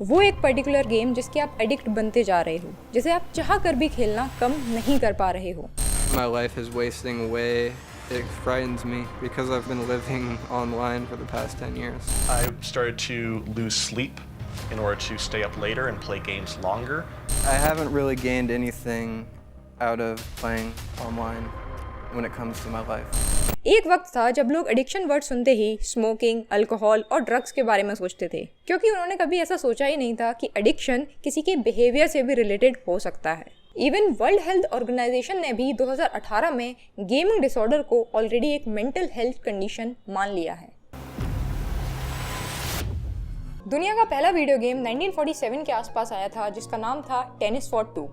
वो एक particular game जिसके आप एडिक्ट बनते जा रहे हो, जिसे आप चाह कर भी खेलना कम नहीं कर पा रहे हो। My life is wasting away. It frightens me because I've been living online for the past 10 years. I started to lose sleep in order to stay up later and play games longer. I haven't really gained anything out of playing online when it comes to my life. एक वक्त था जब लोग addiction word सुनते ही smoking, alcohol और drugs के बारे में सोचते थे, क्योंकि उन्होंने कभी ऐसा सोचा ही नहीं था कि एडिक्शन किसी के बिहेवियर से भी रिलेटेड हो सकता है। इवन वर्ल्ड हेल्थ ऑर्गेनाइजेशन ने भी 2018 में गेमिंग डिसऑर्डर को ऑलरेडी एक मेंटल हेल्थ कंडीशन मान लिया है। दुनिया का पहला वीडियो गेम 1947 के आसपास आया था, जिसका नाम था टेनिस फॉर टू।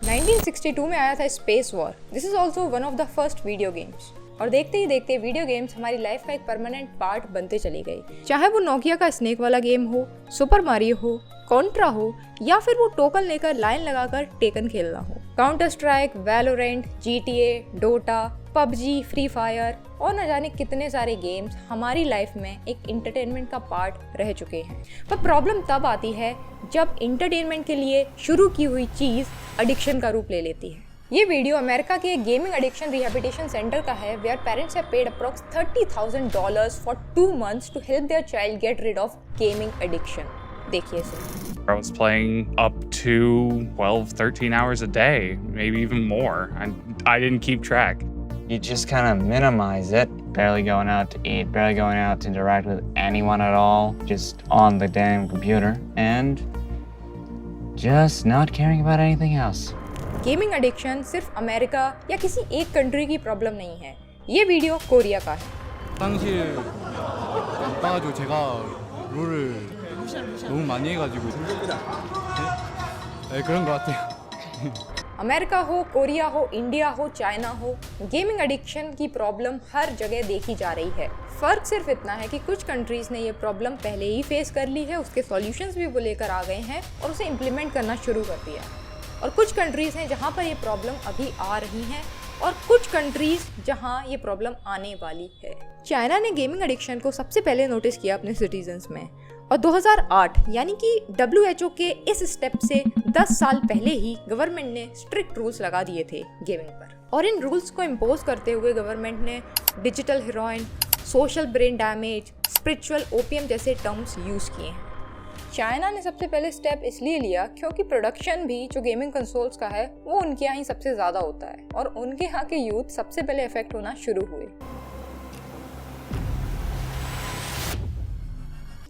नाइनटीन 1962 में आया था space war. This is also one of the first video games. और देखते ही देखते वीडियो गेम्स हमारी लाइफ का एक परमानेंट पार्ट बनते चली गई। चाहे वो नोकिया का स्नेक वाला गेम हो, सुपर मारियो हो, कॉन्ट्रा हो, या फिर वो टोकन लेकर लाइन लगाकर टेकन खेलना हो। Counter Strike, Valorant, GTA, Dota, PUBG, Free Fire और न जाने कितने सारे गेम्स हमारी लाइफ में एक इंटरटेनमेंट का पार्ट रह चुके हैं। पर प्रॉब्लम तब आती है जब इंटरटेनमेंट के लिए शुरू की हुई चीज़ एडिक्शन का रूप ले लेती है। ये वीडियो अमेरिका के गेमिंग एडिक्शन रिहैबिलिटेशन सेंटर का है, where parents have paid approx $30,000 for 2 months to help their child get rid of gaming addiction. देखिए इसे। I was playing up to 12-13 hours a day, maybe even more. I didn't keep track. You just kind of minimize it, barely going out to eat, barely going out to interact with anyone at all, just on the damn computer, and just not caring about anything else. Gaming addiction सिर्फ America या किसी एक country की problem नहीं है। ये video Korea का है। 당시에 따가지고 제가 롤을 너무 많이 해가지고 네, 그런 것 같아요. अमेरिका हो, कोरिया हो, इंडिया हो, चाइना हो, गेमिंग एडिक्शन की प्रॉब्लम हर जगह देखी जा रही है। फर्क सिर्फ इतना है कि कुछ कंट्रीज ने ये प्रॉब्लम पहले ही फेस कर ली है, उसके सॉल्यूशंस भी वो लेकर आ गए हैं और उसे इम्प्लीमेंट करना शुरू कर दिया है। और कुछ कंट्रीज हैं जहाँ पर ये प्रॉब्लम अभी आ रही हैं और कुछ कंट्रीज जहाँ ये प्रॉब्लम आने वाली है। चाइना ने गेमिंग एडिक्शन को सबसे पहले नोटिस किया अपने सिटीजन्स में, और 2008 यानी कि WHO के इस स्टेप से 10 साल पहले ही गवर्नमेंट ने स्ट्रिक्ट रूल्स लगा दिए थे गेमिंग पर। और इन रूल्स को इम्पोज करते हुए गवर्नमेंट ने digital heroin, social brain damage, spiritual opium जैसे टर्म्स यूज़ किए हैं। चाइना ने सबसे पहले स्टेप इसलिए लिया क्योंकि प्रोडक्शन भी जो गेमिंग कंसोल्स का है वो उनके यहाँ ही सबसे ज़्यादा होता है और उनके यहाँ के यूथ सबसे पहले इफेक्ट होना शुरू हुए।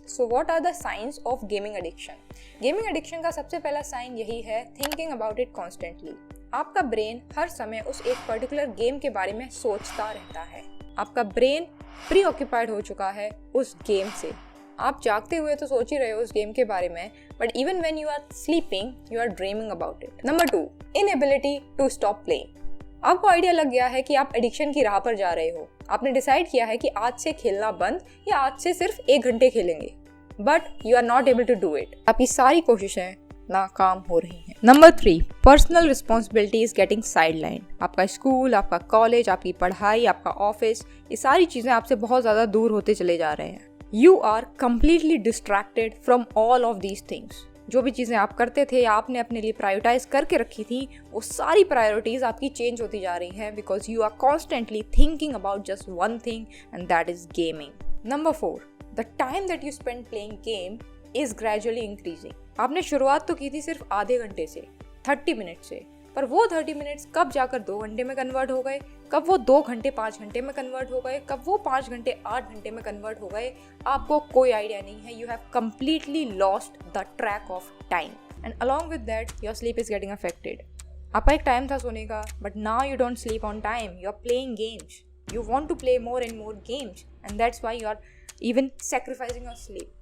So what are the science of gaming addiction? Gaming addiction का सबसे पहला साइन यही है, थिंकिंग अबाउट इट कॉन्स्टेंटली। आपका ब्रेन हर समय उस एक पर्टिकुलर गेम के बारे में सोचता रहता है। आपका ब्रेन प्री ऑक्यूपाइड हो चुका है उस गेम से। आप जागते हुए तो सोच ही रहे हो उस गेम के बारे में, but even when you are sleeping you are dreaming about it. Number 2, inability to stop playing. आपको आइडिया लग गया है कि आप एडिक्शन की राह पर जा रहे हो। आपने डिसाइड किया है कि आज से खेलना बंद या आज से सिर्फ 1 घंटे खेलेंगे, but you are not able to do it. आपकी सारी कोशिशें नाकाम हो रही हैं। Number 3, personal responsibility is getting sideline. आपका स्कूल, आपका कॉलेज, आपकी पढ़ाई, आपका ऑफिस, ये सारी चीज़ें आपसे बहुत ज़्यादा दूर होते चले जा रहे हैं। You are completely distracted from all of these things. जो भी चीज़ें आप करते थे या आपने अपने लिए प्रायोरिटाइज करके रखी थी, वो सारी प्रायोरिटीज आपकी चेंज होती जा रही हैं because you are constantly thinking about just one thing and that is gaming. Number 4, the time that you spend playing game is gradually increasing. आपने शुरुआत तो की थी सिर्फ आधे घंटे से, 30 मिनट से, पर वो 30 मिनट्स कब जाकर 2 घंटे में कन्वर्ट हो गए, कब वो 2 घंटे 5 घंटे में कन्वर्ट हो गए, कब वो 5 घंटे 8 घंटे में कन्वर्ट हो गए, आपको कोई आइडिया नहीं है। You have completely lost the track of time and along with that your sleep is getting affected. आपका एक टाइम था सोने का, but now you don't sleep on time, you are playing games, you want to play more and more games and that's why you are even sacrificing your sleep.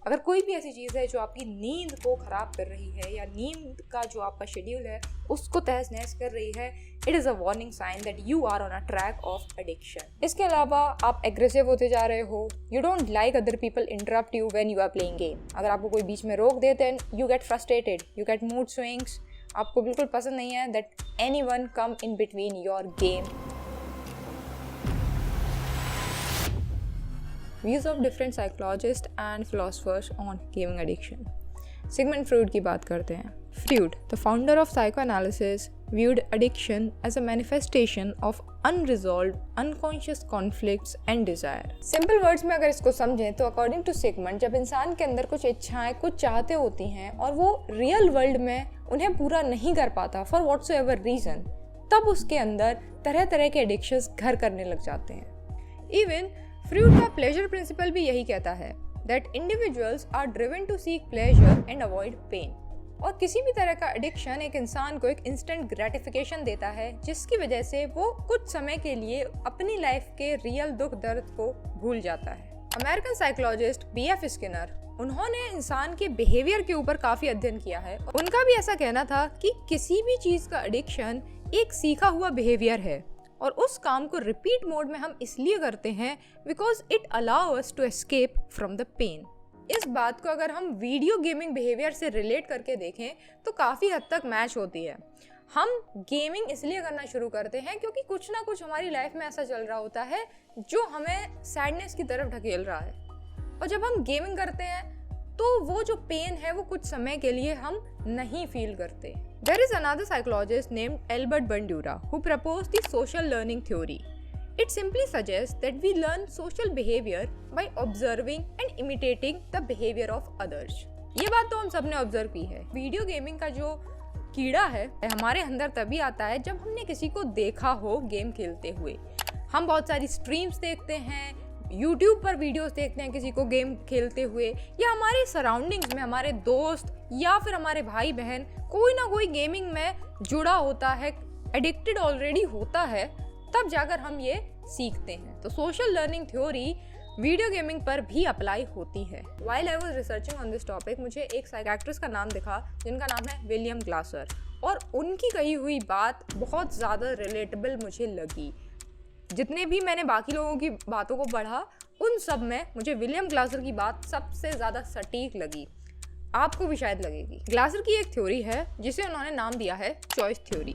अगर कोई भी ऐसी चीज़ है जो आपकी नींद को ख़राब कर रही है या नींद का जो आपका शेड्यूल है उसको तहस नहस कर रही है, it is a warning sign that you are on a track of addiction. इसके अलावा आप एग्रेसिव होते जा रहे हो, you don't like other people interrupt you when you are playing game. अगर आपको कोई बीच में रोक दे then you get frustrated, you get mood swings, आपको बिल्कुल पसंद नहीं है that anyone come in between your game. Views of different psychologists and philosophers on gaming addiction. Sigmund Freud की बात करते हैं. Freud, the founder of psychoanalysis, viewed addiction as a manifestation of unresolved unconscious conflicts and desire. Simple words में अगर इसको समझें तो according to Sigmund, जब इंसान के अंदर कुछ इच्छाएं, कुछ चाहते होती हैं और वो रियल वर्ल्ड में उन्हें पूरा नहीं कर पाता for whatsoever reason, तब उसके अंदर तरह तरह के एडिक्शंस घर करने लग जाते हैं. Even फ्रूड का प्लेजर प्रिंसिपल भी यही कहता है that individuals are driven to seek pleasure and avoid pain. और किसी भी तरह का एडिक्शन एक इंसान को एक इंस्टेंट ग्रेटिफिकेशन देता है जिसकी वजह से वो कुछ समय के लिए अपनी लाइफ के रियल दुख दर्द को भूल जाता है. American psychologist B.F. स्किनर, उन्होंने इंसान के बिहेवियर के ऊपर काफ़ी अध्ययन किया है. उनका भी ऐसा कहना था कि किसी भी चीज़ का एडिक्शन एक सीखा हुआ बिहेवियर है और उस काम को रिपीट मोड में हम इसलिए करते हैं because it allow us to escape from the pain. इस बात को अगर हम वीडियो गेमिंग बिहेवियर से रिलेट करके देखें तो काफ़ी हद तक मैच होती है. हम गेमिंग इसलिए करना शुरू करते हैं क्योंकि कुछ ना कुछ हमारी लाइफ में ऐसा चल रहा होता है जो हमें सैडनेस की तरफ ढकेल रहा है, और जब हम गेमिंग करते हैं तो वो जो पेन है वो कुछ समय के लिए हम नहीं फील करते. There is another psychologist named Albert Bandura who proposed the social learning theory. It simply suggests that we learn social behavior by observing and imitating the behavior of others. ये बात तो हम सबने ऑब्जर्व की है. Video gaming का जो कीड़ा है हमारे अंदर तभी आता है जब हमने किसी को देखा हो गेम खेलते हुए. हम बहुत सारी स्ट्रीम्स देखते हैं, YouTube पर वीडियोस देखते हैं किसी को गेम खेलते हुए, या हमारे सराउंडिंग्स में हमारे दोस्त या फिर हमारे भाई बहन कोई ना कोई गेमिंग में जुड़ा होता है, एडिक्टेड ऑलरेडी होता है, तब जाकर हम ये सीखते हैं. तो social learning theory video gaming पर भी अप्लाई होती है. While I was researching on this topic, मुझे एक साइकियाट्रिस्ट का नाम दिखा जिनका नाम है विलियम ग्लासर, और उनकी कही हुई बात बहुत ज़्यादा रिलेटेबल मुझे लगी. जितने भी मैंने बाकी लोगों की बातों को पढ़ा उन सब में मुझे विलियम ग्लासर की बात सबसे ज़्यादा सटीक लगी. आपको भी शायद लगेगी. ग्लासर की एक थ्योरी है जिसे उन्होंने नाम दिया है choice theory.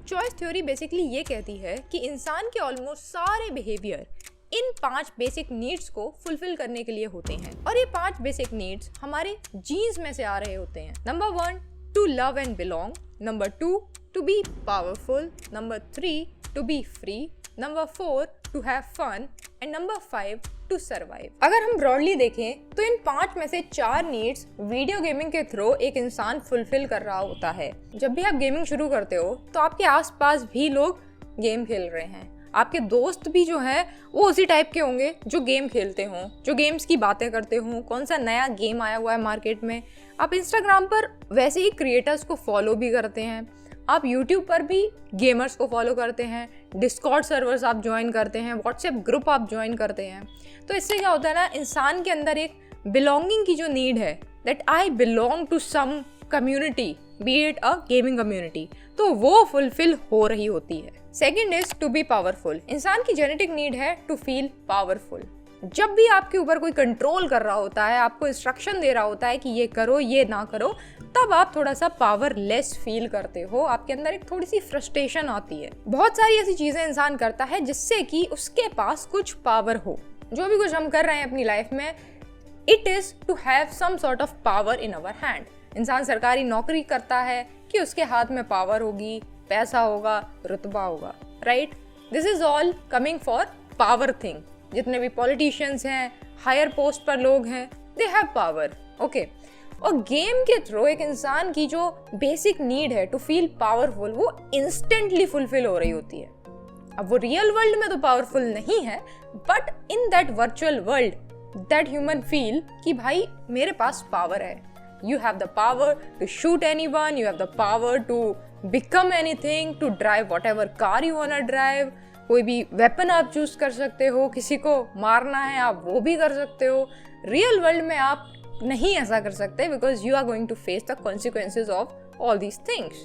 Choice theory basically ये कहती है कि इंसान के ऑलमोस्ट सारे बिहेवियर इन 5 बेसिक नीड्स को फुलफिल करने के लिए होते हैं, और ये 5 बेसिक नीड्स हमारे जीन्स में से आ रहे होते हैं. Number 1, to love and belong. Number 2, to be powerful. Number 3, to be free. Number 4, to have fun. And number 5, to survive. अगर हम ब्रॉडली देखें तो इन 5 में से 4 नीड्स वीडियो गेमिंग के थ्रू एक इंसान फुलफिल कर रहा होता है. जब भी आप गेमिंग शुरू करते हो तो आपके आसपास भी लोग गेम खेल रहे हैं. आपके दोस्त भी जो हैं वो उसी टाइप के होंगे जो गेम खेलते हों, जो गेम्स की बातें करते हों, कौन सा नया गेम आया हुआ है मार्केट में. आप इंस्टाग्राम पर वैसे ही क्रिएटर्स को फॉलो भी करते हैं, आप यूट्यूब पर भी गेमर्स को फॉलो करते हैं, डिस्कॉर्ड सर्वर्स आप ज्वाइन करते हैं, व्हाट्सएप ग्रुप आप ज्वाइन करते हैं. तो इससे क्या होता है ना, इंसान के अंदर एक बिलोंगिंग की जो नीड है, that I belong to some community, be it a gaming community, तो वो फुलफिल हो रही होती है. Second is to be powerful. इंसान की जेनेटिक नीड है टू फील पावरफुल. जब भी आपके ऊपर कोई कंट्रोल कर रहा होता है, आपको इंस्ट्रक्शन दे रहा होता है कि ये करो ये ना करो, तब आप थोड़ा सा पावरलेस फील करते हो, आपके अंदर एक थोड़ी सी फ्रस्ट्रेशन आती है. बहुत सारी ऐसी चीज़ें इंसान करता है जिससे कि उसके पास कुछ पावर हो. जो भी कुछ हम कर रहे हैं अपनी लाइफ में, it is to have some sort of power in our hand. इंसान सरकारी नौकरी करता है कि उसके हाथ में पावर होगी, पैसा होगा, रुतबा होगा, right. This is all coming for power thing. जितने भी पॉलिटिशियंस हैं, हायर पोस्ट पर लोग हैं, दे हैव पावर, ओके. और गेम के थ्रू एक इंसान की जो बेसिक नीड है टू फील पावरफुल, वो इंस्टेंटली फुलफिल हो रही होती है. अब वो रियल वर्ल्ड में तो पावरफुल नहीं है, but in that virtual world that human feel कि भाई मेरे पास पावर है. You have the power to shoot anyone, you have the power to become anything, to drive whatever car you wanna drive. कोई भी weapon आप choose कर सकते हो, किसी को मारना है आप वो भी कर सकते हो. रियल वर्ल्ड में आप नहीं ऐसा कर सकते because you are going to face the consequences of all these things.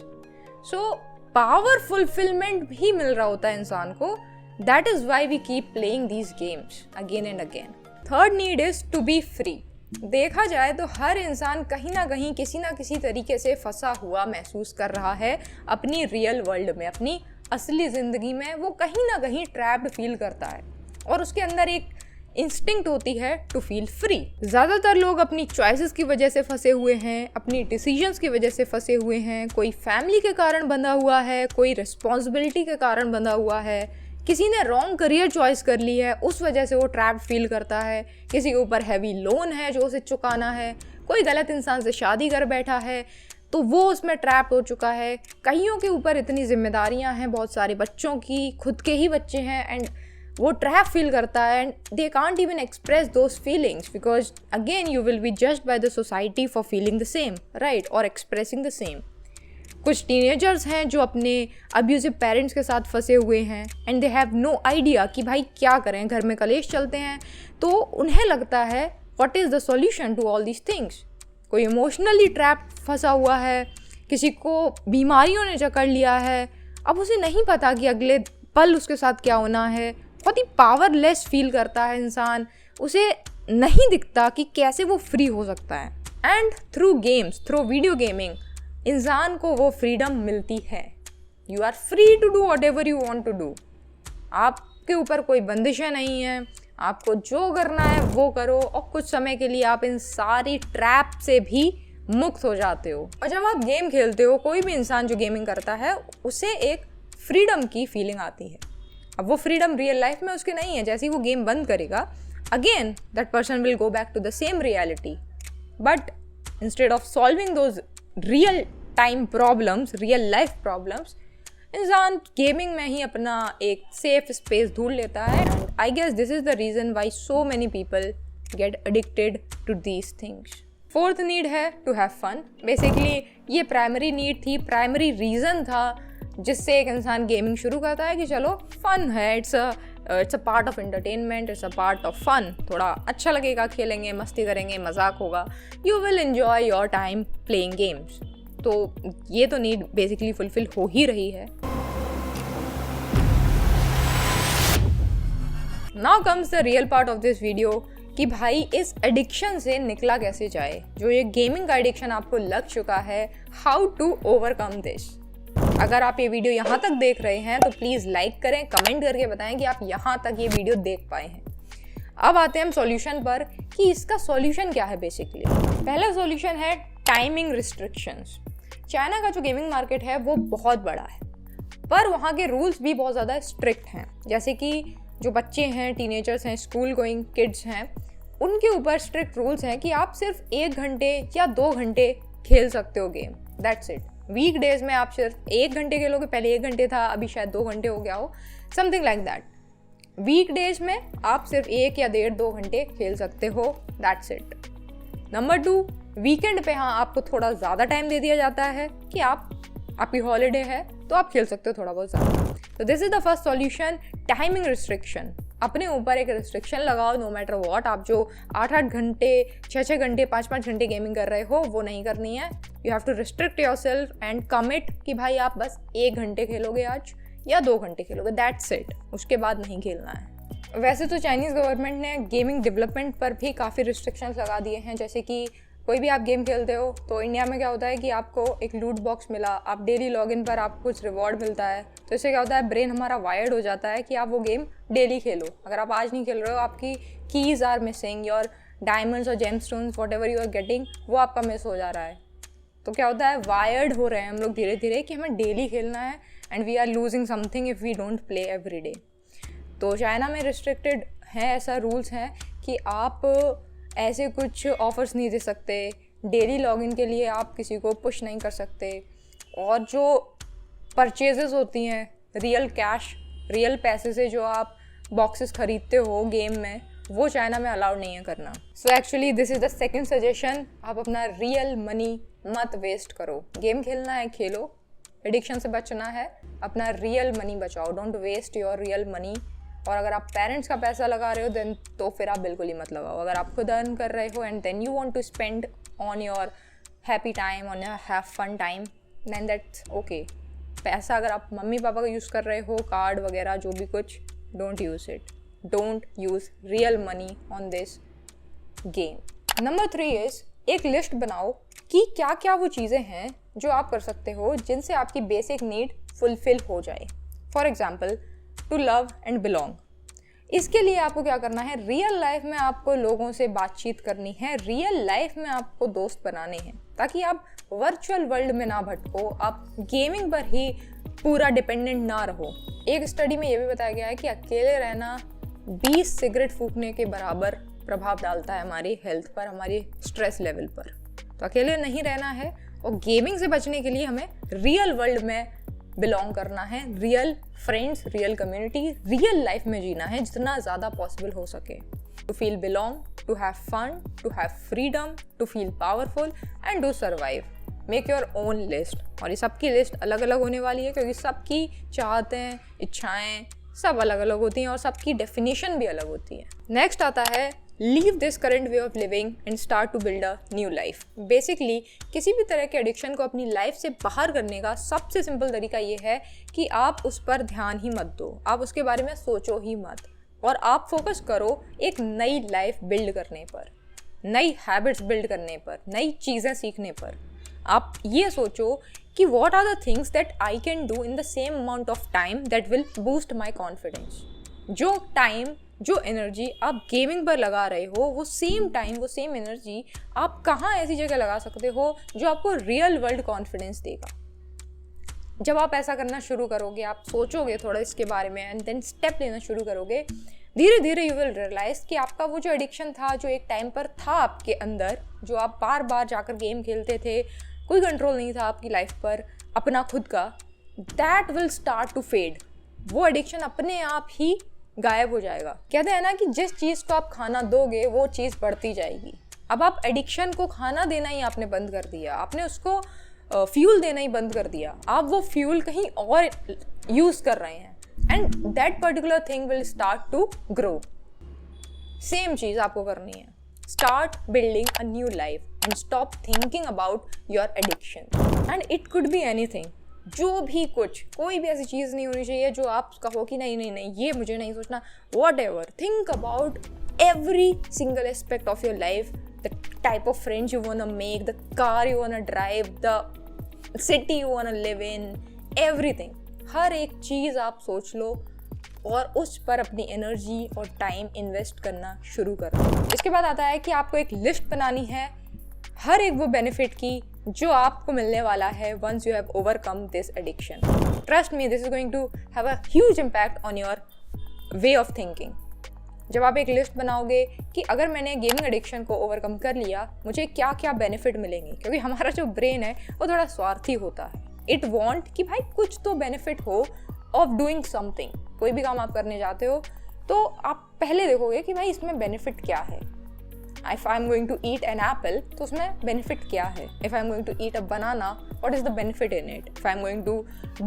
So power fulfilment भी मिल रहा होता है इंसान को. That is why we keep playing these games again and again. Third need is to be free. देखा जाए तो हर इंसान कहीं ना कहीं किसी ना किसी तरीके से फंसा हुआ महसूस कर रहा है अपनी रियल वर्ल्ड में, अपनी असली ज़िंदगी में वो कहीं ना कहीं ट्रैप्ड फील करता है और उसके अंदर एक इंस्टिंक्ट होती है टू फील फ्री। ज़्यादातर लोग अपनी चॉइसेस की वजह से फंसे हुए हैं, अपनी डिसीजंस की वजह से फंसे हुए हैं। कोई फैमिली के कारण बंधा हुआ है, कोई रिस्पॉन्सिबिलिटी के कारण बंधा हुआ है, किसी ने रॉन्ग करियर चॉइस कर ली है, उस वजह से वो ट्रैप्ड फील करता है। किसी के ऊपर हैवी लोन है जो उसे चुकाना है, कोई गलत इंसान से शादी कर बैठा है तो वो उसमें ट्रैप हो चुका है। कईयों के ऊपर इतनी जिम्मेदारियां हैं, बहुत सारे बच्चों की, खुद के ही बच्चे हैं, एंड वो ट्रैप फील करता है and they can't even express those feelings because again you will be judged by the society for feeling the same, right, और एक्सप्रेसिंग द सेम। कुछ टीनेजर्स हैं जो अपने अब्यूजिव पेरेंट्स के साथ फंसे हुए हैं and they have no idea कि भाई क्या करें, घर में कलेश चलते हैं तो उन्हें लगता है what is the solution to all these things. कोई इमोशनली ट्रैप फंसा हुआ है, किसी को बीमारियों ने जकड़ लिया है, अब उसे नहीं पता कि अगले पल उसके साथ क्या होना है। बहुत ही पावरलेस फील करता है इंसान, उसे नहीं दिखता कि कैसे वो फ्री हो सकता है। And through games, through video gaming इंसान को वो फ्रीडम मिलती है। You are free to do whatever you want to do. आपके ऊपर कोई बंदिशें नहीं है, आपको जो करना है वो करो और कुछ समय के लिए आप इन सारी ट्रैप से भी मुक्त हो जाते हो। और जब आप गेम खेलते हो, कोई भी इंसान जो गेमिंग करता है उसे एक फ्रीडम की फीलिंग आती है। अब वो फ्रीडम रियल लाइफ में उसके नहीं है। जैसे ही वो गेम बंद करेगा again that person will go back to the same reality, but instead of solving those real time problems, real life problems, इंसान गेमिंग में ही अपना एक सेफ स्पेस ढूंढ लेता है। And I guess this is the reason why so many people get addicted to these things. Fourth need है to have fun. Basically ये प्राइमरी नीड थी, प्राइमरी रीज़न था जिससे एक इंसान गेमिंग शुरू करता है कि चलो फन है, it's a part of entertainment, it's a part of fun. थोड़ा अच्छा लगेगा, खेलेंगे, मस्ती करेंगे, मजाक होगा, you will enjoy your time playing games. तो ये तो नीड बेसिकली फुलफिल हो ही रही है। Now comes the real part of this video कि भाई इस एडिक्शन से निकला कैसे जाए। जो ये गेमिंग का एडिक्शन आपको लग चुका है, हाउ टू ओवरकम दिस। अगर आप ये वीडियो यहाँ तक देख रहे हैं तो प्लीज़ लाइक करें, कमेंट करके बताएं कि आप यहाँ तक ये वीडियो देख पाए हैं। अब आते हैं हम सॉल्यूशन पर कि इसका सॉल्यूशन क्या है। बेसिकली पहला सॉल्यूशन है टाइमिंग रिस्ट्रिक्शंस। चाइना का जो गेमिंग मार्केट है वो बहुत बड़ा है, पर वहाँ के रूल्स भी बहुत ज़्यादा स्ट्रिक्ट हैं। जैसे कि जो बच्चे हैं, टीनेजर्स हैं, स्कूल गोइंग किड्स हैं, उनके ऊपर स्ट्रिक्ट रूल्स हैं कि आप सिर्फ 1 घंटे या 2 घंटे खेल सकते हो game, that's it. Weekdays में आप सिर्फ 1 घंटे खेलोगे, पहले 1 घंटे था, अभी शायद 2 घंटे हो गया हो, something like that. Weekdays में आप सिर्फ 1 या 1.5-2 घंटे खेल सकते हो, दैट्स इट। नंबर 2, वीकेंड पे हाँ आपको थोड़ा ज़्यादा टाइम दे दिया जाता है कि आपकी हॉलीडे है तो आप खेल सकते हो थोड़ा बहुत ज़्यादा। तो this is the first solution, timing restriction. अपने ऊपर एक रिस्ट्रिक्शन लगाओ, नो मैटर व्हाट। आप जो 8-8 घंटे, 6-6 घंटे, 5-5 घंटे गेमिंग कर रहे हो वो नहीं करनी है। You have to restrict yourself and commit कि भाई आप बस 1 घंटे खेलोगे आज या 2 घंटे खेलोगे, दैट्स इट। उसके बाद नहीं खेलना है। वैसे तो चाइनीज़ गवर्नमेंट ने गेमिंग डेवलपमेंट पर भी काफ़ी रिस्ट्रिक्शंस लगा दिए हैं। जैसे कि कोई भी आप गेम खेलते हो तो इंडिया में क्या होता है कि आपको एक लूट बॉक्स मिला, आप डेली लॉगिन पर आपको कुछ रिवॉर्ड मिलता है, तो इससे क्या होता है ब्रेन हमारा वायर्ड हो जाता है कि आप वो गेम डेली खेलो। अगर आप आज नहीं खेल रहे हो, आपकी keys are missing, your diamonds और gemstones whatever you are getting, वो आपका मिस हो जा रहा है। तो क्या होता है, वायर्ड हो रहे हैं हम लोग धीरे धीरे कि हमें डेली खेलना है and we are losing something if we don't play every day. तो चाइना में रिस्ट्रिक्टेड है, ऐसा रूल्स हैं कि आप ऐसे कुछ ऑफर्स नहीं दे सकते, डेली लॉगिन के लिए आप किसी को पुश नहीं कर सकते, और जो परचेजेस होती हैं रियल कैश, रियल पैसे से जो आप बॉक्सेस खरीदते हो गेम में, वो चाइना में अलाउड नहीं है करना। So actually this is the second suggestion, आप अपना रियल मनी मत वेस्ट करो। गेम खेलना है खेलो, एडिक्शन से बचना है, अपना रियल मनी बचाओ, don't waste your real money. और अगर आप पेरेंट्स का पैसा लगा रहे हो देन तो फिर आप बिल्कुल ही मत लगाओ। अगर आप खुद अर्न कर रहे हो and then you want to spend on your happy time, on your have fun time, then that's okay. पैसा अगर आप मम्मी पापा का यूज़ कर रहे हो, कार्ड वगैरह जो भी कुछ, don't use it, don't use real money on this game. Number 3 is एक लिस्ट बनाओ कि क्या क्या वो चीज़ें हैं जो आप कर सकते हो जिनसे आपकी बेसिक नीड फुलफिल हो जाए। For example, to love and belong. इसके लिए आपको क्या करना है, रियल लाइफ में आपको लोगों से बातचीत करनी है, रियल लाइफ में आपको दोस्त बनाने हैं, ताकि आप वर्चुअल वर्ल्ड में ना भटको, आप गेमिंग पर ही पूरा डिपेंडेंट ना रहो। एक स्टडी में ये भी बताया गया है कि अकेले रहना 20 सिगरेट फूकने के बराबर प्रभाव डालता है हमारी हेल्थ पर, हमारी स्ट्रेस लेवल पर। तो अकेले नहीं रहना है, और गेमिंग से बचने के लिए हमें रियल वर्ल्ड में बिलोंग करना है, real friends, real community, real life में जीना है जितना ज़्यादा पॉसिबल हो सके। To feel belong, to have fun, to have freedom, to feel powerful and to survive. Make your own list. और ये सबकी लिस्ट अलग अलग होने वाली है, क्योंकि सबकी चाहतें, इच्छाएं सब अलग अलग होती हैं और सबकी डेफिनेशन भी अलग होती है। नेक्स्ट आता है leave this current way of living and start to build a new life. Basically किसी भी तरह के एडिक्शन को अपनी लाइफ से बाहर करने का सबसे सिंपल तरीका ये है कि आप उस पर ध्यान ही मत दो, आप उसके बारे में सोचो ही मत, और आप फोकस करो एक नई लाइफ बिल्ड करने पर, नई हैबिट्स बिल्ड करने पर, नई चीज़ें सीखने पर। आप ये सोचो कि what are the things that I can do in the same amount of time that will boost my confidence. जो टाइम, जो एनर्जी आप गेमिंग पर लगा रहे हो, वो सेम टाइम, वो सेम एनर्जी आप कहाँ ऐसी जगह लगा सकते हो जो आपको रियल वर्ल्ड कॉन्फिडेंस देगा। जब आप ऐसा करना शुरू करोगे, आप सोचोगे थोड़ा इसके बारे में एंड देन स्टेप लेना शुरू करोगे, धीरे धीरे यू विल रियलाइज कि आपका वो जो एडिक्शन था, जो एक टाइम पर था आपके अंदर, जो आप बार बार जाकर गेम खेलते थे, कोई कंट्रोल नहीं था आपकी लाइफ पर अपना खुद का, that will start to fade. वो एडिक्शन अपने आप ही गायब हो जाएगा। कहते हैं ना कि जिस चीज़ को आप खाना दोगे वो चीज़ बढ़ती जाएगी। अब आप एडिक्शन को खाना देना ही आपने बंद कर दिया, आपने उसको फ्यूल देना ही बंद कर दिया, आप वो फ्यूल कहीं और यूज़ कर रहे हैं and that particular thing will start to grow. Same चीज़ आपको करनी है, start building a new life and stop thinking about your addiction. And it could be anything, जो भी कुछ, कोई भी ऐसी चीज़ नहीं होनी चाहिए जो आप कहो कि नहीं नहीं नहीं ये मुझे नहीं सोचना। Whatever, think about every single aspect of your life, the type of friends you want to make, the car you want to drive, the city you want to live in, everything. हर एक चीज़ आप सोच लो और उस पर अपनी energy और टाइम इन्वेस्ट करना शुरू करो। इसके बाद आता है कि आपको एक लिस्ट बनानी है हर एक वो बेनिफिट की जो आपको मिलने वाला है once you have overcome this addiction. Trust me, this is going to have a huge impact on your way of thinking. जब आप एक लिस्ट बनाओगे कि अगर मैंने गेमिंग एडिक्शन को ओवरकम कर लिया, मुझे क्या क्या बेनिफिट मिलेंगे, क्योंकि हमारा जो ब्रेन है वो थोड़ा स्वार्थी होता है। इट वॉन्ट कि भाई कुछ तो बेनिफिट हो ऑफ डूइंग समथिंग। कोई भी काम आप करने जाते हो तो आप पहले देखोगे कि भाई इसमें बेनिफिट क्या है। If I'm going to eat an apple, तो उसमें बेनिफिट क्या है। If I'm going to eat a banana, what is the benefit in it? If I'm going to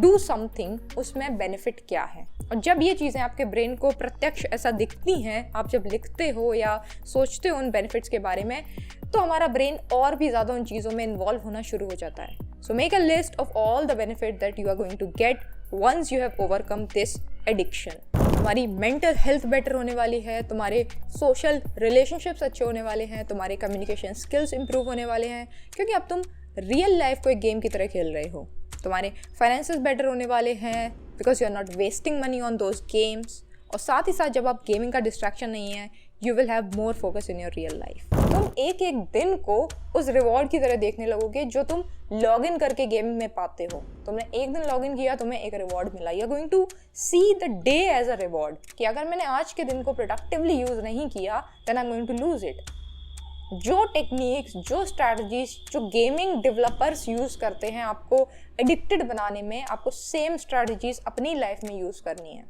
do something, उसमें बेनिफिट क्या है। और जब ये चीज़ें आपके ब्रेन को प्रत्यक्ष ऐसा दिखती हैं, आप जब लिखते हो या सोचते हो उन बेनिफिट्स के बारे में, तो हमारा ब्रेन और भी ज़्यादा उन चीज़ों में इन्वॉल्व होना शुरू हो जाता है। So make a list of all the benefit that you are going to get once you have overcome this addiction. तुम्हारी मेंटल हेल्थ बेटर होने वाली है, तुम्हारे सोशल रिलेशनशिप्स अच्छे होने वाले हैं, तुम्हारे कम्युनिकेशन स्किल्स इंप्रूव होने वाले हैं, क्योंकि अब तुम रियल लाइफ को एक गेम की तरह खेल रहे हो। तुम्हारे फाइनेंसेस बेटर होने वाले हैं because you are not wasting money on those games. और साथ ही साथ जब आप गेमिंग का डिस्ट्रैक्शन नहीं है, you will have more focus in your real life. तुम एक एक दिन को उस रिवॉर्ड की तरह देखने लगोगे जो तुम लॉग इन करके गेमिंग में पाते हो। तुमने एक दिन लॉग इन किया, तुम्हें एक रिवॉर्ड मिला। You are going to see the day as a reward कि अगर मैंने आज के दिन को प्रोडक्टिवली यूज नहीं किया then I am going to lose it. जो टेक्निक्स, जो स्ट्रैटेजीज जो गेमिंग डेवलपर्स यूज़ करते हैं आपको एडिक्टेड बनाने में, आपको सेम स्ट्रैटेजीज अपनी लाइफ में यूज़ करनी है।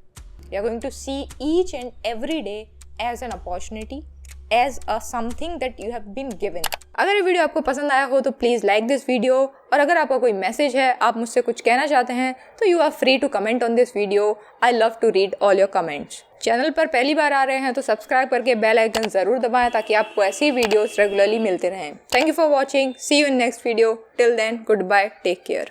You are going to see each and every day as an opportunity, as a something that you have been given. अगर ये वीडियो आपको पसंद आया हो तो प्लीज़ लाइक दिस वीडियो, और अगर आपका कोई मैसेज है, आप मुझसे कुछ कहना चाहते हैं, तो you are free to comment on this video. I love to read all your comments. Channel पर पहली बार आ रहे हैं तो सब्सक्राइब करके बेल आइकन ज़रूर दबाएं ताकि आपको ऐसी वीडियोस रेगुलरली मिलते रहें। Thank you for watching, see you in next video. Till then, goodbye, take care.